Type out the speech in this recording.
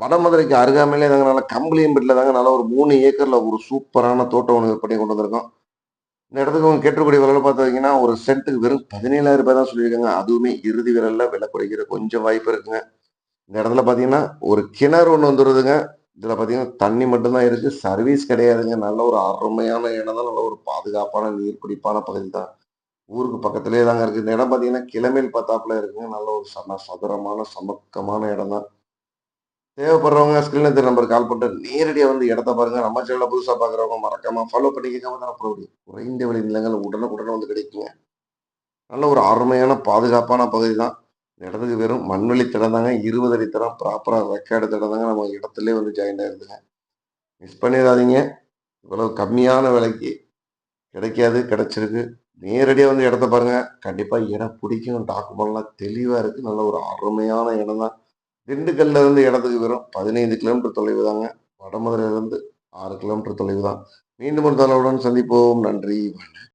வடமதுரைக்கு அருகாமையிலே தாங்க நல்ல கம்பளியம்பேட்ல தாங்க நல்ல ஒரு 3 ஏக்கர்ல ஒரு சூப்பரான தோட்டம் ஒண்ணு விற்பனை கொண்டு வந்திருக்கோம். இந்த இடத்துக்கு அவங்க கேட்கக்கூடிய விலை பார்த்தீங்கன்னா, ஒரு சென்ட்டுக்கு வெறும் ரூ. 17,000 தான் சொல்லியிருக்காங்க. அதுவுமே இறுதி விலையில விலை குறைக்கிற கொஞ்சம் வாய்ப்பு இருக்குங்க. இந்த இடத்துல பார்த்தீங்கன்னா, ஒரு கிணறு ஒண்ணு வந்துருதுங்க. இதுல பார்த்தீங்கன்னா, தண்ணி மட்டும் தான் இருக்கு. சர்வீஸ் கிடையாதுங்க. நல்ல ஒரு அருமையான இடம் தான். நல்ல ஒரு பாதுகாப்பான நீர்பிடிப்பான பகுதி தான். ஊருக்கு பக்கத்திலேயே தாங்க இருக்கு. இந்த இடம் பார்த்தீங்கன்னா, கிளமேல் பார்த்தாப்புல இருக்குங்க. நல்ல ஒரு சதுரமான, சமக்கமான இடம் தான். தேவைப்படுறவங்க ஸ்க்ரீன்ல தெரியற நம்பருக்கு கால் பண்ணிட்டு நேரடியா வந்து இடத்த பாருங்க. நம்ம சேனல புதுசா பார்க்குறவங்க மறக்காம ஃபாலோ பண்ணிக்கங்க. தரப்படக்கூடிய குறைந்த விலை நிலங்கள் உடனுக்குடன் வந்து கிடைக்குங்க. நல்ல ஒரு அருமையான பாதுகாப்பான பகுதி தான். இந்த இடத்துக்கு வெறும் மண்வெளி தடம் தாங்க. 20 அடி தடம் ப்ராப்பரா ரெக்கார்டு தடம் தாங்க நம்ம இடத்திலேயே வந்து ஜாயிண்ட் ஆயிருதுங்க. மிஸ் பண்ணிறாதீங்க. இவ்வளவு கம்மியான விலைக்கு கிடைக்காது, கிடைச்சிருக்கு. நேரடியா வந்து இடத்த பாருங்க. கண்டிப்பா இடம் பிடிக்கும். டாக்குமெண்ட்லாம் தெளிவா இருக்கு. நல்ல ஒரு அருமையான இடம் தான். திண்டுக்கல்ல இருந்து இடத்துக்கு வெறும் 15 கிலோமீட்டர் தொலைவு தாங்க. வடமதுரையிலிருந்து 6 கிலோமீட்டர் தொலைவு தான். மீண்டும் ஒரு தகவலுடன் சந்திப்போம். நன்றி.